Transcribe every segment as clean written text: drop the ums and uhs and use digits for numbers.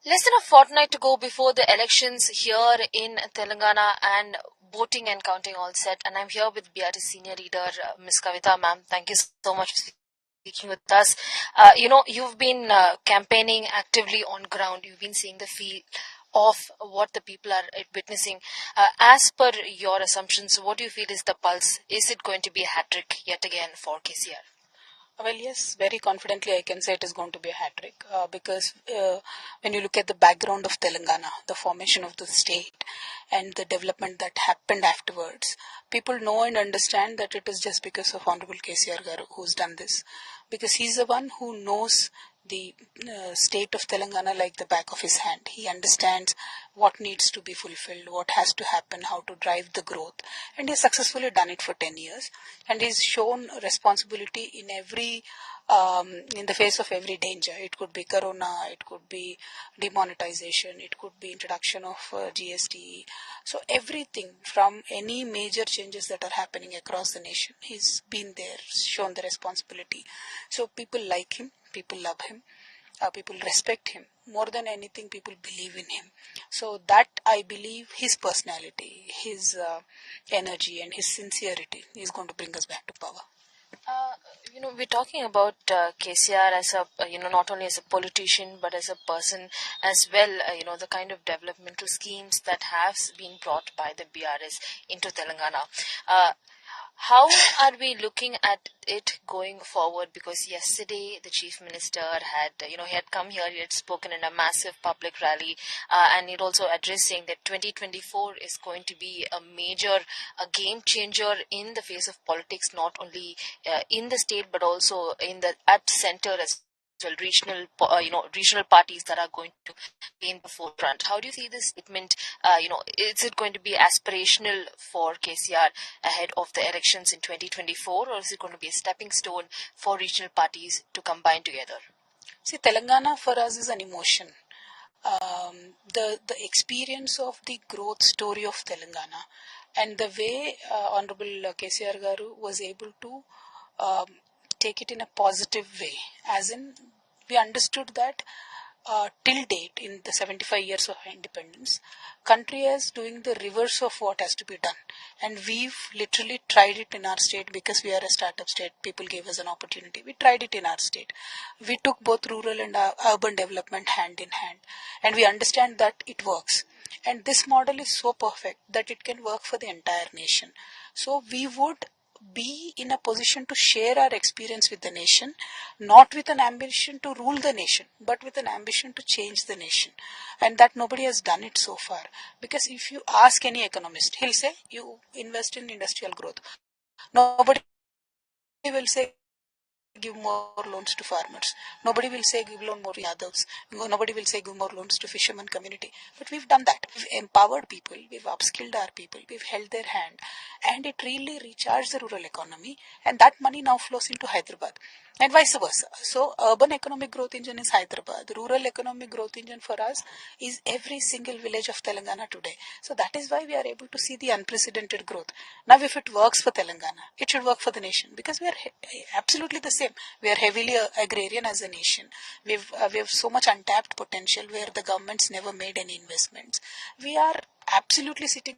Less than a fortnight to go before the elections here in Telangana, and voting and counting all set. And I'm here with BRT senior leader, Ms. Kavitha, ma'am. Thank you so much for speaking with us. You've been campaigning actively on ground. You've been seeing the feel of what the people are witnessing. As per your assumptions, what do you feel is the pulse? Is it going to be a hat trick yet again for KCR? Well, yes, very confidently I can say it is going to be a hat trick because when you look at the background of Telangana, the formation of the state and the development that happened afterwards, people know and understand that it is just because of Honorable KCR Garu who's done this. Because he's the one who knows the state of Telangana like the back of his hand. He understands what needs to be fulfilled, what has to happen, how to drive the growth, and he's successfully done it for 10 years. And he's shown responsibility in in the face of every danger. It could be corona, it could be demonetization, it could be introduction of GST. So everything from any major changes that are happening across the nation, he's been there, shown the responsibility. So people like him, people love him, people respect him. More than anything, people believe in him. So that I believe his personality, his energy, and his sincerity is going to bring us back to power. We're talking about KCR as a, not only as a politician, but as a person as well, the kind of developmental schemes that have been brought by the BRS into Telangana. How are we looking at it going forward? Because yesterday the chief minister had, he had come here, he had spoken in a massive public rally, and he'd also addressed saying that 2024 is going to be a game changer in the face of politics, not only in the state but also at center as well, regional parties that are going to be in the forefront. How do you see this statement? Is it going to be aspirational for KCR ahead of the elections in 2024, or is it going to be a stepping stone for regional parties to combine together? See, Telangana for us is an emotion. The experience of the growth story of Telangana and the way Honorable KCR Garu was able to um, take it in a positive way, as in we understood that till date in the 75 years of independence, country is doing the reverse of what has to be done, and we've literally tried it in our state because we are a startup state. People gave us an opportunity. We tried it in our state. We took both rural and urban development hand in hand, and we understand that it works. And this model is so perfect that it can work for the entire nation. So we would be in a position to share our experience with the nation, not with an ambition to rule the nation, but with an ambition to change the nation. And that nobody has done it so far. Because if you ask any economist, he'll say, you invest in industrial growth. Nobody will say, give more loans to farmers. Nobody will say give loan more to Yadavs. Nobody will say give more loans to fishermen community. But we've done that. We've empowered people. We've upskilled our people. We've held their hand. And it really recharged the rural economy. And that money now flows into Hyderabad. And vice versa. So urban economic growth engine is Hyderabad. Rural economic growth engine for us is every single village of Telangana today. So that is why we are able to see the unprecedented growth. Now if it works for Telangana, it should work for the nation because we are absolutely the same. We are heavily agrarian as a nation. We have so much untapped potential where the governments never made any investments. We are absolutely sitting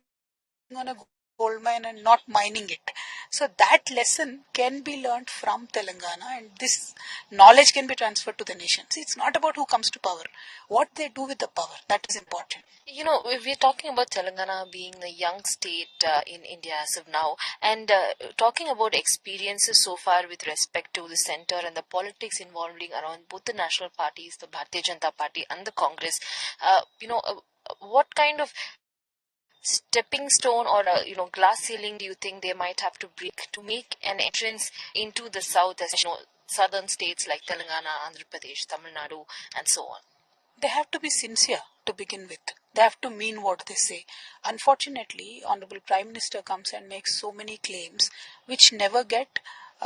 on a gold mine and not mining it. So that lesson can be learned from Telangana, and this knowledge can be transferred to the nation. See, it's not about who comes to power, what they do with the power. That is important. We're talking about Telangana being a young state in India as of now, and talking about experiences so far with respect to the center and the politics involving around both the national parties, the Bharatiya Janata Party and the Congress. What kind of stepping stone or a glass ceiling do you think they might have to break to make an entrance into the south, as southern states like Telangana, Andhra Pradesh, Tamil Nadu, and so on? They have to be sincere to begin with. They have to mean what they say. Unfortunately, Honorable Prime Minister comes and makes so many claims which never get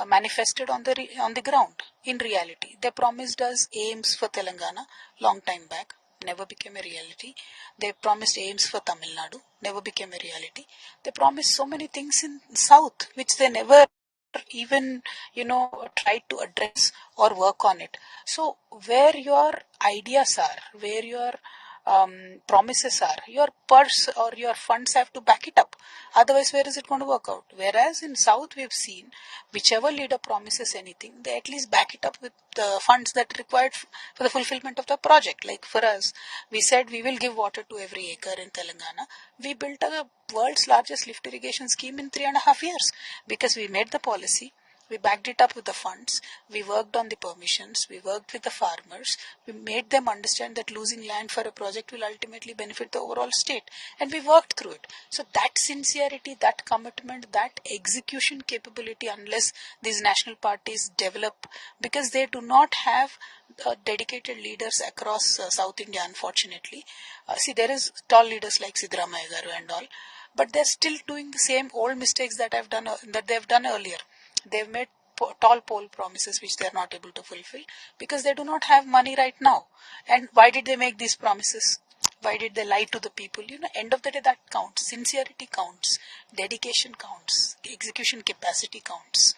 manifested on the ground. In reality, they promised us aims for Telangana long time back, never became a reality. They promised aims for Tamil Nadu, never became a reality. They promised so many things in South which they never even tried to address or work on it. So where your ideas are, where your promises are, your purse or your funds have to back it up. Otherwise, where is it going to work out? Whereas in South, we've seen whichever leader promises anything, they at least back it up with the funds that are required for the fulfillment of the project. Like for us, we said we will give water to every acre in Telangana. We built a world's largest lift irrigation scheme in 3.5 years because we made the policy, we backed it up with the funds, we worked on the permissions, we worked with the farmers, we made them understand that losing land for a project will ultimately benefit the overall state, and we worked through it. So that sincerity, that commitment, that execution capability, unless these national parties develop, because they do not have dedicated leaders across South India, unfortunately. See, there is tall leaders like Siddaramaiah Garu and all, but they're still doing the same old mistakes that they've done earlier. They've made tall poll promises which they're not able to fulfill because they do not have money right now. And why did they make these promises? Why did they lie to the people? End of the day, that counts. Sincerity counts. Dedication counts. Execution capacity counts.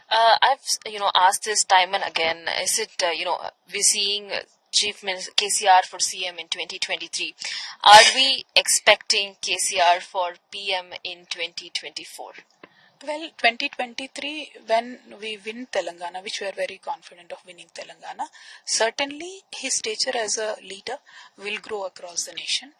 I've asked this time and again. Is it we're seeing Chief Minister KCR for CM in 2023? Are we expecting KCR for PM in 2024? Well, 2023, when we win Telangana, which we are very confident of winning Telangana, certainly his stature as a leader will grow across the nation.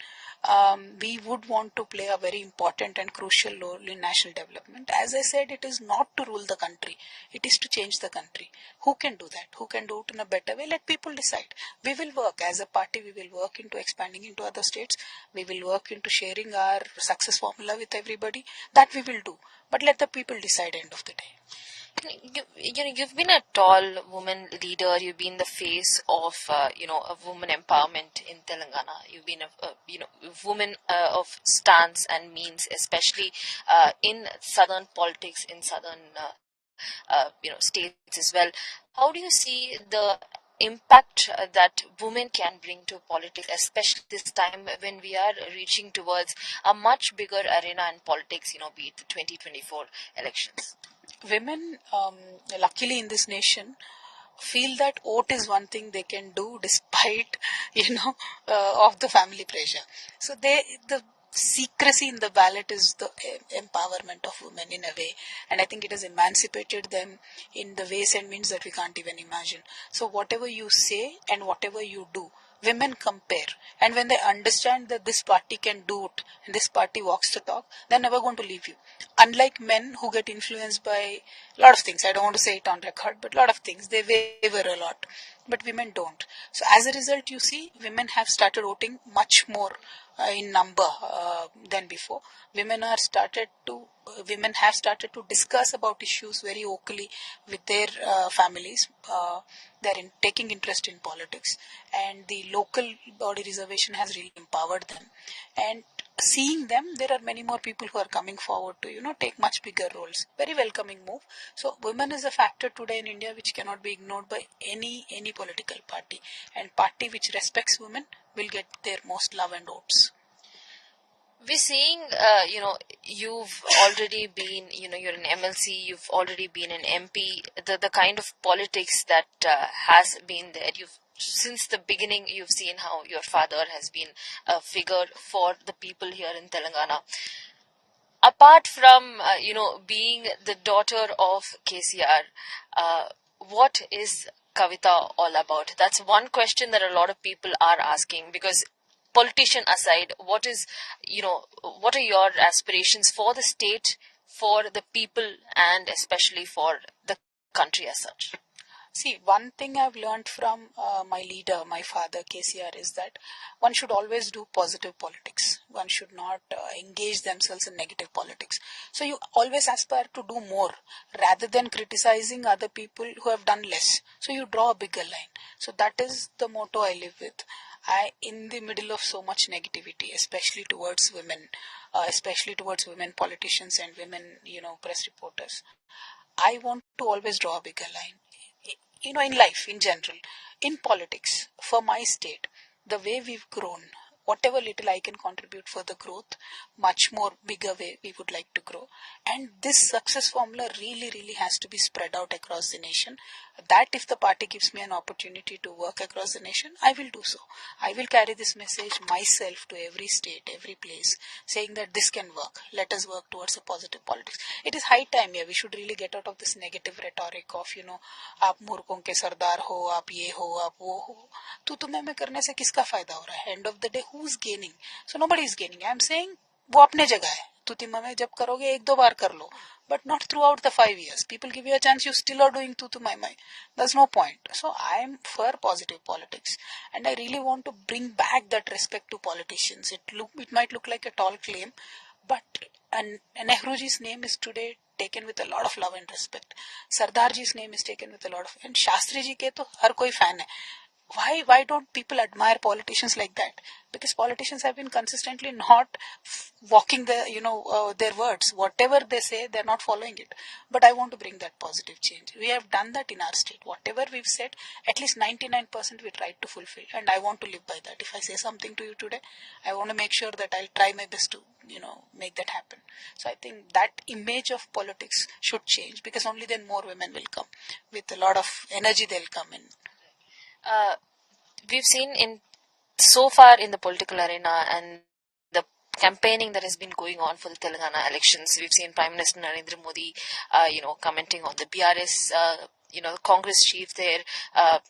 We would want to play a very important and crucial role in national development. As I said, it is not to rule the country, it is to change the country. Who can do that? Who can do it in a better way? Let people decide. We will work as a party, we will work into expanding into other states, we will work into sharing our success formula with everybody. That we will do. But let the people decide end of the day. You've been a tall woman leader. You've been the face of a woman empowerment in Telangana. You've been a woman of stance and means, especially in southern politics, in southern states as well. How do you see the impact that women can bring to politics, especially this time when we are reaching towards a much bigger arena in politics, be it the 2024 elections? Women, luckily in this nation, feel that vote is one thing they can do despite of the family pressure. So the secrecy in the ballot is the empowerment of women in a way, and I think it has emancipated them in the ways and means that we can't even imagine. So whatever you say and whatever you do, women compare, and when they understand that this party can do it and this party walks the talk, they're never going to leave you. Unlike men who get influenced by a lot of things, I don't want to say it on record, but a lot of things, they waver a lot, but women don't. So as a result, you see women have started voting much more in number than before. Women have started to discuss about issues very vocally with their families. They're taking interest in politics, and the local body reservation has really empowered them. And seeing them, there are many more people who are coming forward to take much bigger roles. Very welcoming move. So women is a factor today in India which cannot be ignored by any political party, and party which respects women will get their most love and votes. We're seeing, you've already been, you're an MLC, you've already been an MP. The kind of politics that has been there, since the beginning, you've seen how your father has been a figure for the people here in Telangana. Apart from, being the daughter of KCR, what is Kavitha all about? That's one question that a lot of people are asking, because politician aside, what are your aspirations for the state, for the people, and especially for the country as such? See, one thing I've learned from my leader, my father, KCR, is that one should always do positive politics. One should not engage themselves in negative politics. So you always aspire to do more rather than criticizing other people who have done less. So you draw a bigger line. So that is the motto I live with. In the middle of so much negativity, especially towards women politicians and women, press reporters, I want to always draw a bigger line. In life in general, in politics, for my state, the way we've grown, whatever little I can contribute for the growth, much more bigger way we would like to grow. And this success formula really, really has to be spread out across the nation. That if the party gives me an opportunity to work across the nation, I will do so. I will carry this message myself to every state, every place, saying that this can work. Let us work towards a positive politics. It is high time, yeah, we should really get out of this negative rhetoric of, आप मूर्खों के सरदार हो, आप ये हो, आप वो हो. तो तुम्हें में करने से किसका फायदा हो रहा है? End of the day, who's gaining? So nobody is gaining. I'm saying वो अपने जगह है. तुतिमा में जब करोगे एक दो बार कर लो, but not throughout the 5 years. People give you a chance, you still are doing tutu mai mai. There's no point. So I am for positive politics, and I really want to bring back that respect to politicians. It might look like a tall claim, but and Nehruji's name is today taken with a lot of love and respect. Sardarji's name is taken with a lot of, and Shastri ji ke to har koi fan hai. Why don't people admire politicians like that? Because politicians have been consistently not walking their words. Whatever they say, they're not following it. But I want to bring that positive change. We have done that in our state. Whatever we've said, at least 99% we tried to fulfill, and I want to live by that. If I say something to you today, I want to make sure that I'll try my best to make that happen. So I think that image of politics should change, because only then more women will come with a lot of energy. They'll come in. Uh, we've seen in so far in the political arena and the campaigning that has been going on for the Telangana elections, we've seen Prime Minister Narendra Modi, commenting on the BRS, the Congress chief there,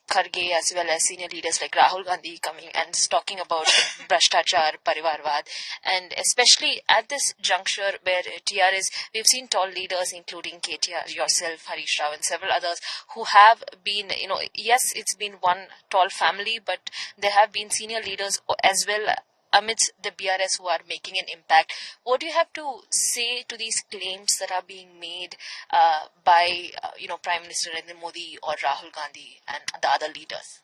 Kharge, as well as senior leaders like Rahul Gandhi coming and talking about Bhrashtachar, Parivarvad, and especially at this juncture where TRS, we've seen tall leaders including KTR, yourself, Harish Rao, and several others who have been, yes, it's been one tall family, but there have been senior leaders as well amidst the BRS who are making an impact. What do you have to say to these claims that are being made by, Prime Minister Narendra Modi or Rahul Gandhi and the other leaders?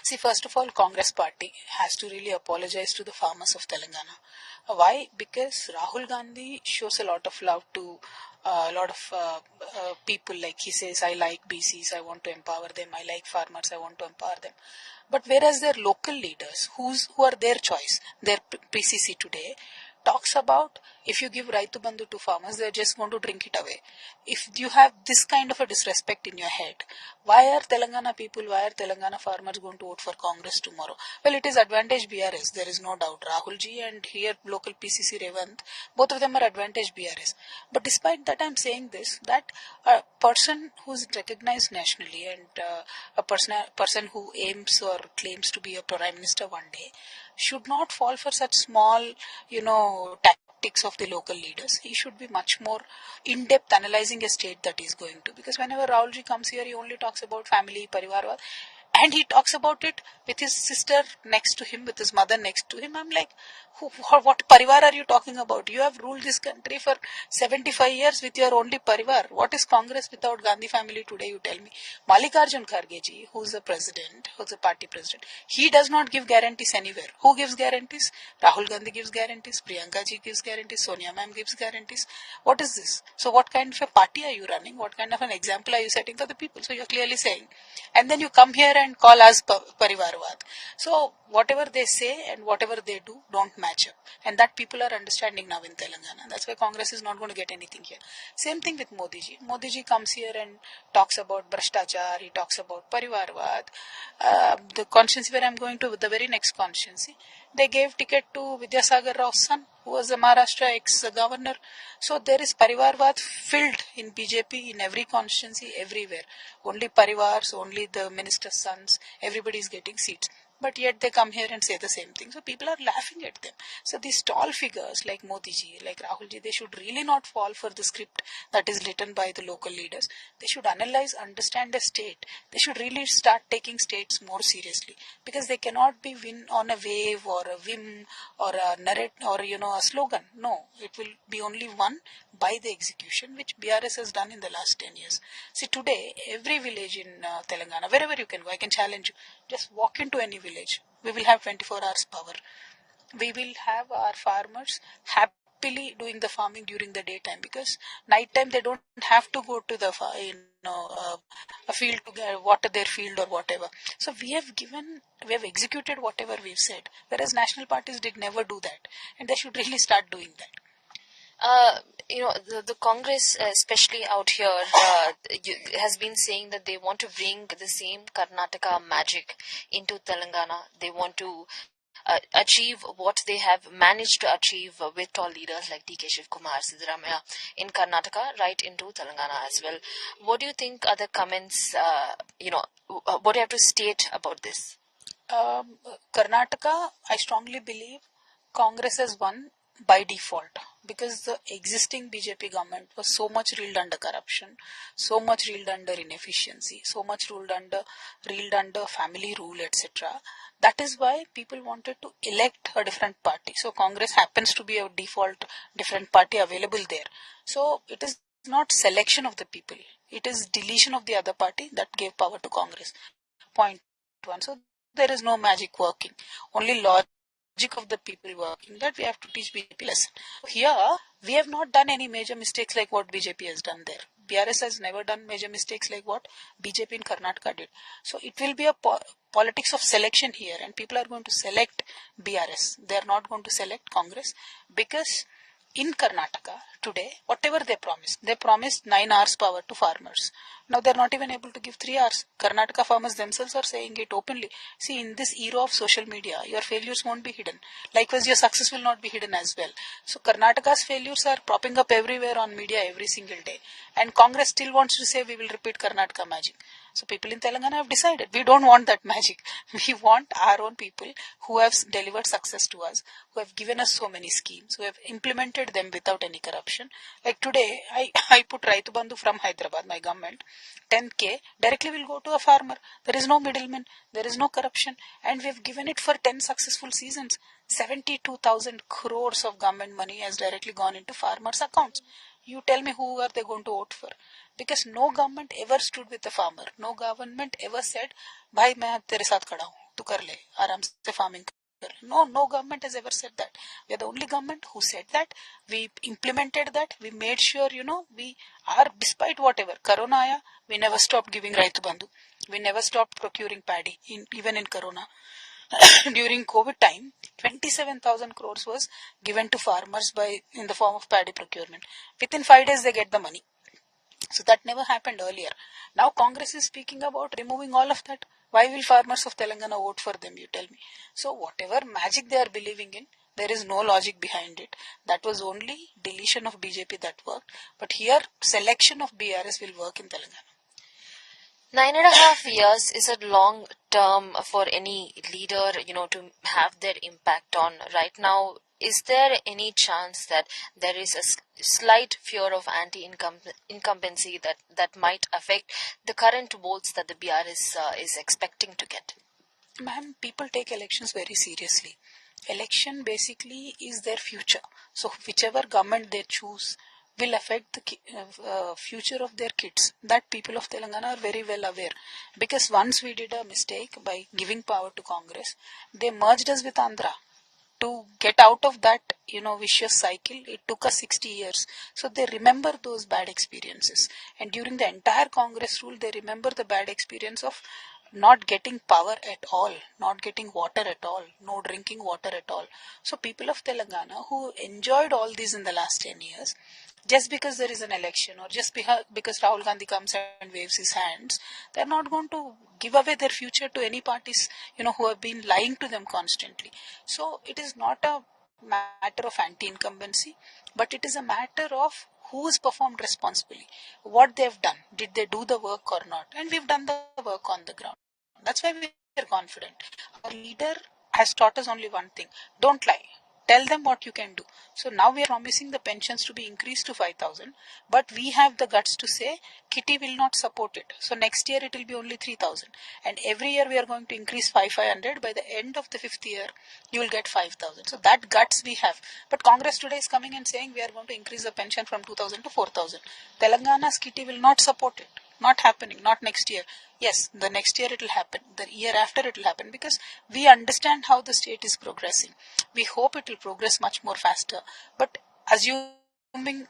See, first of all, Congress party has to really apologize to the farmers of Telangana. Why? Because Rahul Gandhi shows a lot of love to a lot of people. Like he says, I like BCs, I want to empower them. I like farmers, I want to empower them. But whereas their local leaders, who are their choice, their PCC today, talks about if you give Raitu Bandhu to farmers, they're just going to drink it away. If you have this kind of a disrespect in your head, why are Telangana people, why are Telangana farmers going to vote for Congress tomorrow? Well, it is advantage BRS, there is no doubt. Rahul ji and here local PCC Revant, both of them are advantage BRS. But despite that, I'm saying this, that a person who's recognized nationally and a person who aims or claims to be a prime minister one day should not fall for such small, tactics of the local leaders. He should be much more in-depth analyzing a state that he's going to. Because whenever Rahulji comes here, he only talks about family, parivar, and he talks about it with his sister next to him, with his mother next to him. I'm like, what parivar are you talking about? You have ruled this country for 75 years with your only parivar. What is Congress without Gandhi family today, you tell me? Mallikarjun Kharge ji, who's the president, who's the party president, he does not give guarantees anywhere. Who gives guarantees? Rahul Gandhi gives guarantees, Priyanka ji gives guarantees, Sonia ma'am gives guarantees. What is this? So what kind of a party are you running? What kind of an example are you setting for the people? So you're clearly saying. And then you come here and call us Parivarvad. So whatever they say and whatever they do don't match up. And that people are understanding now in Telangana. That's why Congress is not going to get anything here. Same thing with Modi ji. Modi ji comes here and talks about Bhrashtachar, he talks about Parivarvad. The constituency where I'm going to, the very next constituency, they gave ticket to Vidyasagar Rao's son, who was the Maharashtra ex-governor. So there is Parivarvad filled in BJP in every constituency, everywhere. Only Parivars, only the minister's sons, everybody is getting seats. But yet they come here and say the same thing. So people are laughing at them. So these tall figures like Modi ji, like Rahul ji, they should really not fall for the script that is written by the local leaders. They should analyze, understand the state. They should really start taking states more seriously, because they cannot be win on a wave or a whim or a narrative or a slogan. No, it will be only won by the execution, which BRS has done in the last 10 years. See, today every village in Telangana, wherever you can go, I can challenge you, just walk into any village, we will have 24 hours power. We will have our farmers happy happily doing the farming during the daytime, because nighttime they don't have to go to the a field to water their field or whatever. So we have executed whatever we've said, whereas national parties did never do that, and they should really start doing that. Uh, the Congress, especially out here, has been saying that they want to bring the same Karnataka magic into Telangana. They want to achieve what they have managed to achieve with tall leaders like DK Shivkumar, Siddaramaiah in Karnataka, right into Telangana as well. What do you think are the comments, what do you have to state about this? Karnataka, I strongly believe Congress has won by default, because the existing BJP government was so much reeled under corruption, so much reeled under inefficiency, so much reeled under family rule, etc. That is why people wanted to elect a different party. So Congress happens to be a default different party available there. So it is not selection of the people, it is deletion of the other party that gave power to Congress. Point one. So there is no magic working, only logic of the people working, that we have to teach BJP lesson. Here, we have not done any major mistakes like what BJP has done there. BRS has never done major mistakes like what BJP in Karnataka did. So it will be a politics of selection here, and people are going to select BRS. They are not going to select Congress, because in Karnataka today, whatever they promised 9 hours power to farmers. Now they're not even able to give 3 hours. Karnataka farmers themselves are saying it openly. See, in this era of social media, your failures won't be hidden. Likewise, your success will not be hidden as well. So Karnataka's failures are propping up everywhere on media every single day. And Congress still wants to say we will repeat Karnataka magic. So people in Telangana have decided we don't want that magic. We want our own people who have delivered success to us, who have given us so many schemes, who have implemented them without any corruption. Like today, I put Raitu Bandhu from Hyderabad, my government, 10K directly will go to a farmer. There is no middleman, there is no corruption, and we have given it for 10 successful seasons. 72,000 crores of government money has directly gone into farmers' accounts. You tell me who are they going to vote for? Because no government ever stood with the farmer. No government ever said, "Bhai, मैं तेरे साथ खड़ा हूँ, तू कर ले, आराम से farming कर." No government has ever said that. We are the only government who said that. We implemented that. We made sure, we are, despite whatever Corona आया, we never stopped giving Raitu Bandhu. We never stopped procuring paddy, even in Corona. During COVID time, 27,000 crores was given to farmers in the form of paddy procurement. Within 5 days, they get the money. So that never happened earlier. Now Congress is speaking about removing all of that. Why will farmers of Telangana vote for them, you tell me? So whatever magic they are believing in, there is no logic behind it. That was only deletion of BJP that worked. But here, selection of BRS will work in Telangana. 9.5 years is a long term for any leader, to have their impact on. Right now, is there any chance that there is a slight fear of incumbency that might affect the current votes that the BRS is expecting to get? Ma'am, people take elections very seriously. Election basically is their future. So whichever government they choose will affect the future of their kids. That people of Telangana are very well aware. Because once we did a mistake by giving power to Congress, they merged us with Andhra. To get out of that, vicious cycle, it took us 60 years. So they remember those bad experiences. And during the entire Congress rule, they remember the bad experience of not getting power at all, not getting water at all, no drinking water at all. So people of Telangana who enjoyed all these in the last 10 years, just because there is an election or just because Rahul Gandhi comes and waves his hands, they're not going to give away their future to any parties, who have been lying to them constantly. So it is not a matter of anti-incumbency, but it is a matter of who has performed responsibly, what they've done, did they do the work or not, and we've done the work on the ground. That's why we are confident. Our leader has taught us only one thing: don't lie. Tell them what you can do. So now we are promising the pensions to be increased to 5,000, but we have the guts to say Kitty will not support it. So next year it will be only 3,000, and every year we are going to increase 500. By the end of the 5th year, you will get 5,000. So that guts we have. But Congress today is coming and saying we are going to increase the pension from 2,000 to 4,000. Telangana's Kitty will not support it. Not happening, not next year. Yes, the next year it will happen. The year after it will happen, because we understand how the state is progressing. We hope it will progress much more faster. But assuming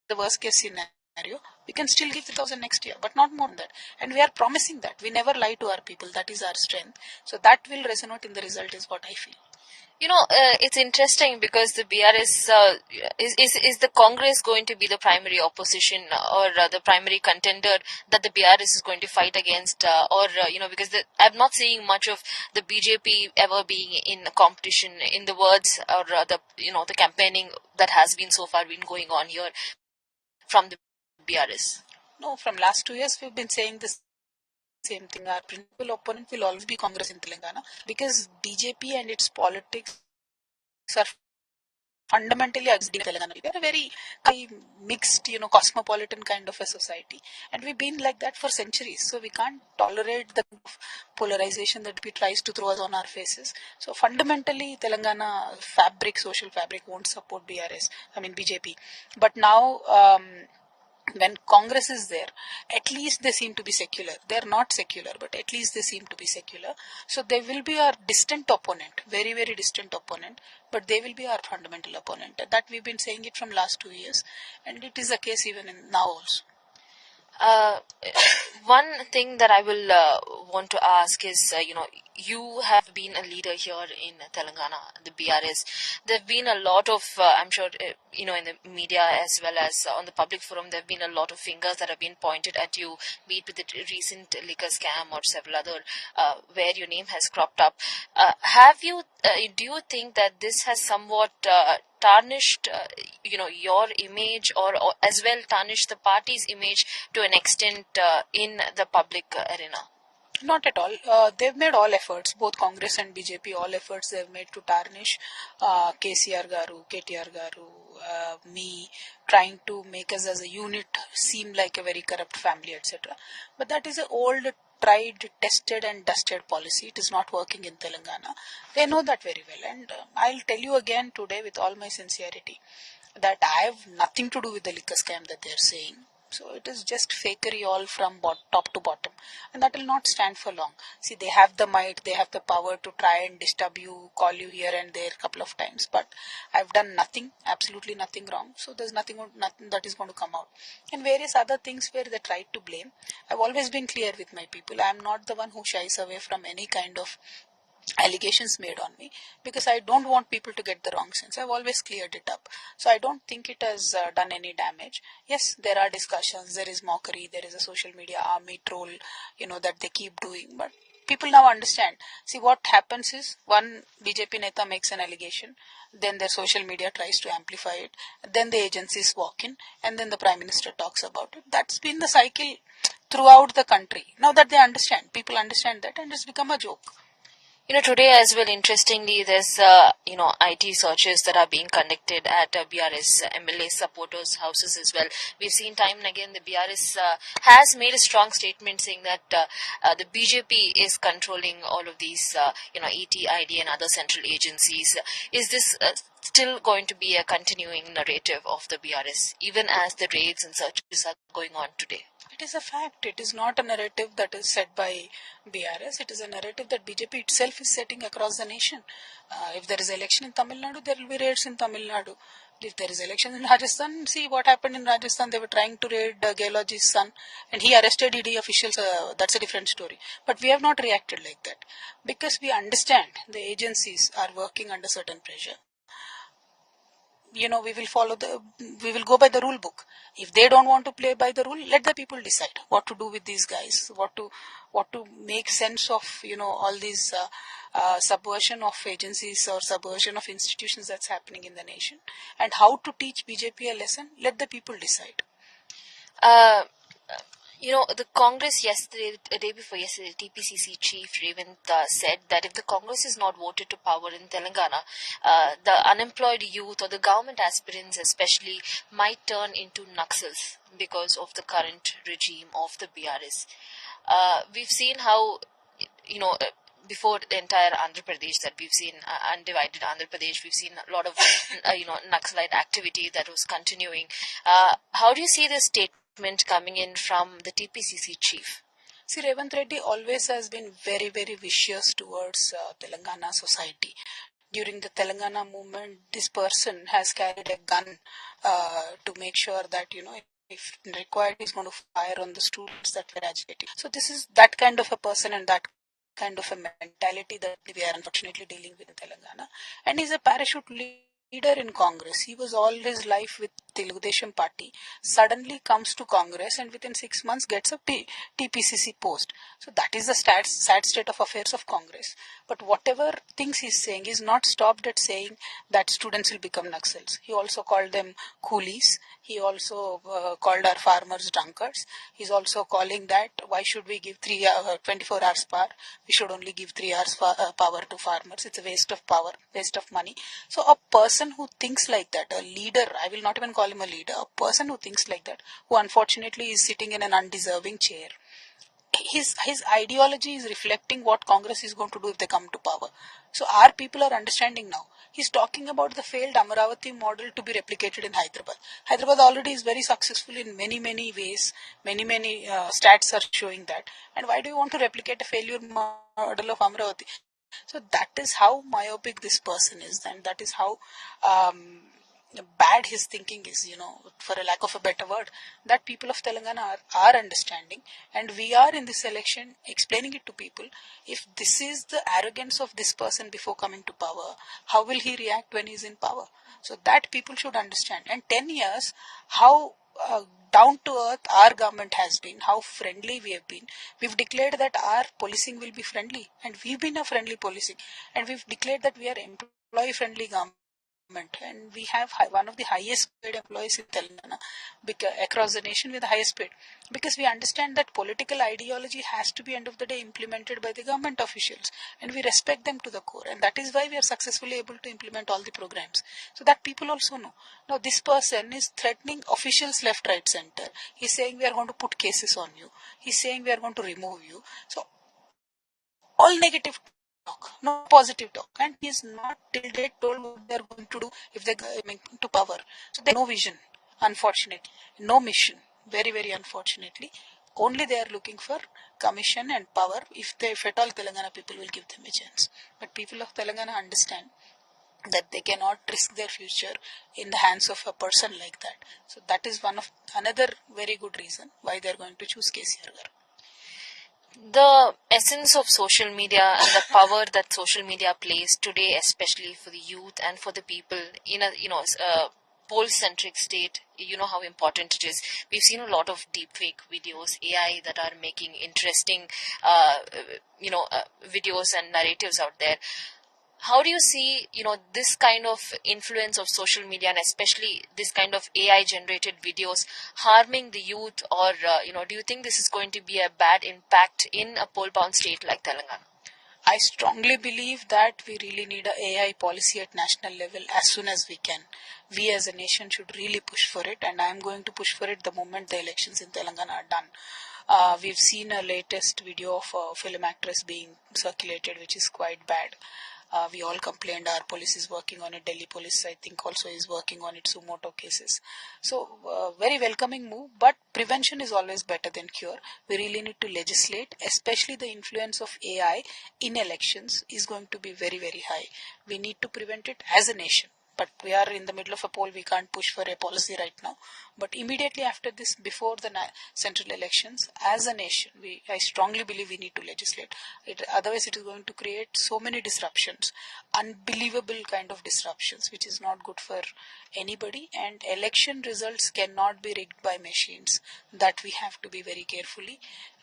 the worst case scenario, we can still give 3,000 next year, but not more than that. And we are promising that. We never lie to our people. That is our strength. So that will resonate in the result, is what I feel. It's interesting because the BRS is the Congress going to be the primary opposition or the primary contender that the BRS is going to fight against, because I'm not seeing much of the BJP ever being in a competition in the words or the campaigning that has been so far been going on here from the BRS. No, from last 2 years we've been saying this same thing. Our principal opponent will always be Congress in Telangana because BJP and its politics are fundamentally against Telangana. We are a very mixed, cosmopolitan kind of a society, and we've been like that for centuries. So we can't tolerate the polarization that BJP tries to throw us on our faces. So fundamentally, Telangana social fabric won't support BJP. But now. When Congress is there, at least they seem to be secular. They are not secular, but at least they seem to be secular. So they will be our distant opponent, very, very distant opponent, but they will be our fundamental opponent. That we've been saying it from last 2 years, and it is the case even now also. Uh, One thing that I will want to ask is, you have been a leader here in Telangana, the BRS. There have been a lot of, I'm sure, in the media as well as on the public forum, there have been a lot of fingers that have been pointed at you, be it with the recent liquor scam or several other where your name has cropped up. Do you think that this has somewhat tarnished your image or as well tarnished the party's image to an extent in the public arena? Not at all. They've made all efforts, both Congress and BJP, all efforts they've made to tarnish KCR Garu, KTR Garu, me, trying to make us as a unit seem like a very corrupt family, etc. But that is an old, tried, tested, and dusted policy. It is not working in Telangana. They know that very well. And I'll tell you again today with all my sincerity that I have nothing to do with the liquor scam that they're saying. So it is just fakery all from top to bottom, and that will not stand for long. See, they have the might, they have the power to try and disturb you, call you here and there a couple of times, but I've done nothing, absolutely nothing wrong. So there's nothing that is going to come out. And various other things where they tried to blame. I've always been clear with my people. I'm not the one who shies away from any kind of allegations made on me because I don't want people to get the wrong sense. I've always cleared it up. So I don't think it has done any damage. Yes, there are discussions, there is mockery, there is a social media army troll, that they keep doing. But people now understand. See, what happens is one BJP Neta makes an allegation, then their social media tries to amplify it, then the agencies walk in, and then the Prime Minister talks about it. That's been the cycle throughout the country. Now that they understand, people understand that, and it's become a joke. Today as well, interestingly, there's, IT searches that are being conducted at BRS MLA supporters' houses as well. We've seen time and again the BRS has made a strong statement saying that the BJP is controlling all of these, ET, ID and other central agencies. Is this still going to be a continuing narrative of the BRS, even as the raids and searches are going on today? It is a fact. It is not a narrative that is set by BRS. It is a narrative that BJP itself is setting across the nation. If there is election in Tamil Nadu, there will be raids in Tamil Nadu. If there is election in Rajasthan, see what happened in Rajasthan. They were trying to raid Gehloti's son, and he arrested ED officials. That's a different story. But we have not reacted like that because we understand the agencies are working under certain pressure. We will go by the rule book. If they don't want to play by the rule, let the people decide what to do with these guys, what to make sense of all these subversion of agencies or subversion of institutions that's happening in the nation, and how to teach BJP a lesson. Let the people decide. uh, the Congress yesterday, a day before yesterday, TPCC chief Revant said that if the Congress is not voted to power in Telangana, the unemployed youth or the government aspirants especially might turn into Naxals because of the current regime of the BRS. We've seen how, you know, uh, before the entire Andhra Pradesh that we've seen, undivided Andhra Pradesh, we've seen a lot of, Naxalite activity that was continuing. How do you see this statement coming in from the TPCC chief? See, Revant Reddy always has been very, very vicious towards Telangana society. during the Telangana movement, this person has carried a gun to make sure that, if required, he's going to fire on the students that were agitating. So this is that kind of a person and that kind of a mentality that we are unfortunately dealing with in Telangana. And he's a parachute leader in Congress. He was all his life with Telugu Desam party, suddenly comes to Congress and within 6 months gets a TPCC post. So that is the sad state of affairs of Congress. But whatever things he's saying, he's not stopped at saying that students will become Naxals. He also called them coolies. He also called our farmers drunkards. He's also calling that why should we give 24 hours power? We should only give 3 hours power to farmers. It's a waste of power, waste of money. So a person who thinks like that, a leader, I will not even call him a leader, a person who thinks like that, who unfortunately is sitting in an undeserving chair, his ideology is reflecting what Congress is going to do if they come to power. So our people are understanding now. He's talking about the failed Amaravati model to be replicated in Hyderabad. Hyderabad already is very successful in many ways. Many stats are showing that. And why do you want to replicate a failure model of Amaravati? So that is how myopic this person is, and that is how um, bad his thinking is, for a lack of a better word, that people of Telangana are understanding, and we are in this election explaining it to people. If this is the arrogance of this person before coming to power, how will he react when he's in power? So that people should understand. And 10 years, how down to earth our government has been, how friendly we have been. We've declared that our policing will be friendly, and we've been a friendly policing, and we've declared that we are employee friendly government, and we have one of the highest paid employees in Telangana across the nation with the highest paid, because we understand that political ideology has to be end of the day implemented by the government officials, and we respect them to the core, and that is why we are successfully able to implement all the programs, so that people also know. Now this person is threatening officials left, right, center. He's saying we are going to put cases on you. He's saying we are going to remove you. So all negative talk, no positive talk, and he is not till date told what they are going to do if they come to power. So they have no vision, unfortunately, no mission. Very unfortunately, only they are looking for commission and power. If at all Telangana people will give them a chance, but people of Telangana understand that they cannot risk their future in the hands of a person like that. So that is one of another very good reason why they are going to choose KCR garu. The essence of social media and the power that social media plays today, especially for the youth and for the people in a poll centric state, you know how important it is. We've seen a lot of deepfake videos, AI, that are making interesting videos and narratives out there. How do you see, this kind of influence of social media, and especially this kind of AI generated videos, harming the youth? Or do you think this is going to be a bad impact in a poll bound state like Telangana? I strongly believe that we really need a AI policy at national level as soon as we can. We as a nation should really push for it, and I am going to push for it the moment the elections in Telangana are done. We've seen a latest video of a film actress being circulated, which is quite bad. We all complained our police is working on it. Delhi police, I think, also is working on it, sumoto cases. So, very welcoming move, but prevention is always better than cure. We really need to legislate, especially the influence of AI in elections is going to be very high. We need to prevent it as a nation. But we are in the middle of a poll, we can't push for a policy right now. But immediately after this, before the central elections, as a nation, I strongly believe we need to legislate. Otherwise, it is going to create so many disruptions, unbelievable kind of disruptions, which is not good for anybody. And election results cannot be rigged by machines. That we have to be very carefully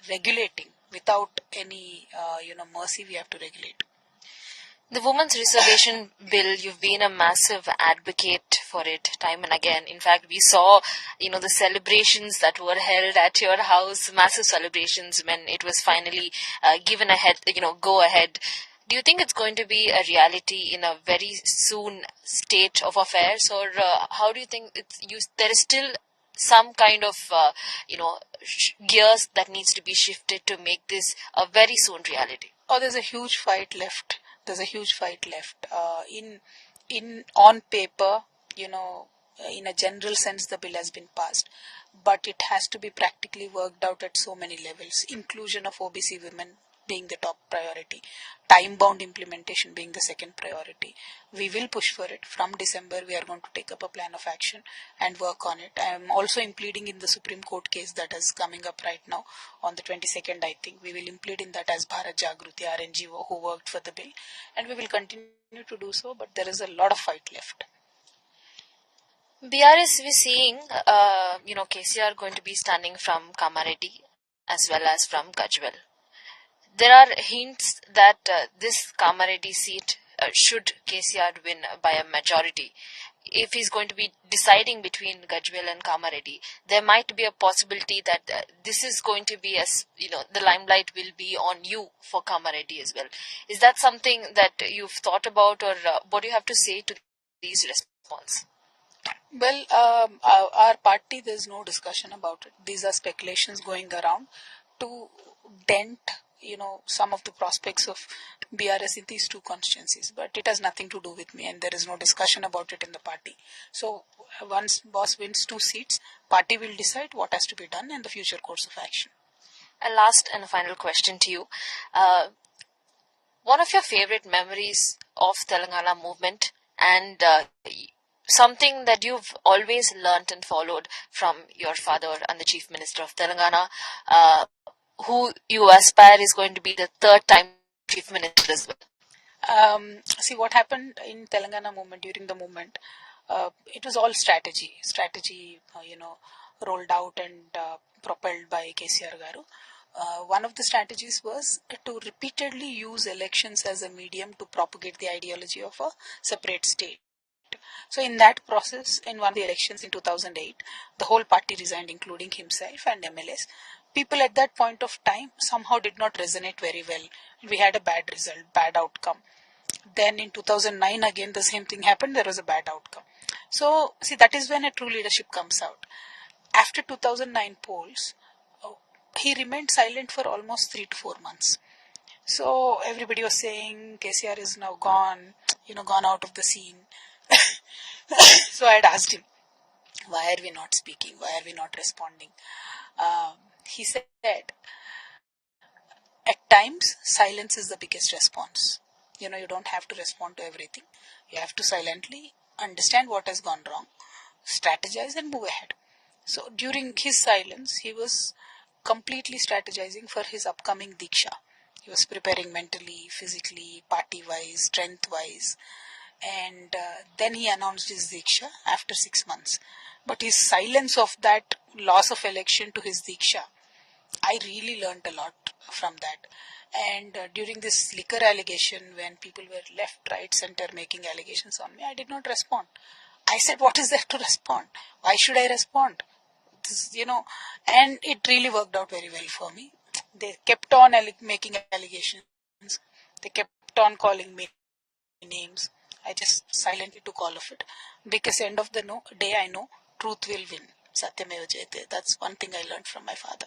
regulating without any, mercy. We have to regulate. The women's reservation bill, you've been a massive advocate for it time and again. In fact, we saw, the celebrations that were held at your house, massive celebrations when it was finally given ahead, go ahead. Do you think it's going to be a reality in a very soon state of affairs, or how do you think there is still some kind of, gears that needs to be shifted to make this a very soon reality? Oh, there's a huge fight left. In on paper, in a general sense, the bill has been passed, but it has to be practically worked out at so many levels. Inclusion of OBC women being the top priority, time-bound implementation being the second priority. We will push for it. From December, we are going to take up a plan of action and work on it. I am also impleading in the Supreme Court case that is coming up right now on the 22nd, I think. We will implead in that as Bharat Jagruti, our NGO who worked for the bill, and we will continue to do so, but there is a lot of fight left. BRS, we're seeing, KCR going to be standing from Kamareddy as well as from Gajwal. There are hints that this Kamareddy seat should KCR win by a majority. If he's going to be deciding between Gajwal and Kamareddy, there might be a possibility that this is going to be, the limelight will be on you for Kamareddy as well. Is that something that you've thought about, or what do you have to say to these response? Well, our party, there's no discussion about it. These are speculations going around to dent, some of the prospects of BRS in these two constituencies. But it has nothing to do with me, and there is no discussion about it in the party. So once boss wins 2 seats, party will decide what has to be done and the future course of action. A last and a final question to you. One of your favorite memories of Telangana movement, and something that you've always learnt and followed from your father and the Chief Minister of Telangana, who you aspire is going to be the third time Chief Minister as well? See what happened in Telangana movement during the movement. It was all strategy, rolled out and propelled by KCR Garu. One of the strategies was to repeatedly use elections as a medium to propagate the ideology of a separate state. So in that process, in one of the elections in 2008, the whole party resigned, including himself and MLAs. People at that point of time somehow did not resonate very well. We had a bad result, bad outcome. Then in 2009 again the same thing happened, there was a bad outcome. So see, that is when a true leadership comes out. After 2009 polls, he remained silent for almost 3 to 4 months. So everybody was saying KCR is now gone, gone out of the scene. So I had asked him, why are we not speaking? Why are we not responding? He said, at times, silence is the biggest response. You don't have to respond to everything. You have to silently understand what has gone wrong, strategize and move ahead. So during his silence, he was completely strategizing for his upcoming Diksha. He was preparing mentally, physically, party-wise, strength-wise. And then he announced his Diksha after 6 months. But his silence of that loss of election to his Diksha, I really learned a lot from that. And during this liquor allegation, when people were left, right, center making allegations on me, I did not respond. I said, what is there to respond? Why should I respond? And it really worked out very well for me. They kept on making allegations. They kept on calling me names. I just silently took all of it. Because end of the day, I know truth will win. Satyameva Jayate. That's one thing I learned from my father.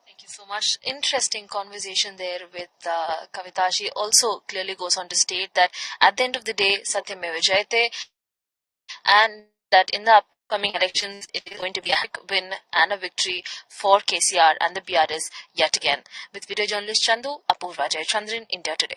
Thank you so much. Interesting conversation there with Kavitha. She also clearly goes on to state that at the end of the day, Satyameva Jayate, and that in the upcoming elections, it is going to be a big win and a victory for KCR and the BRS yet again. With video journalist Chandu, Apurva Jayachandran, India Today.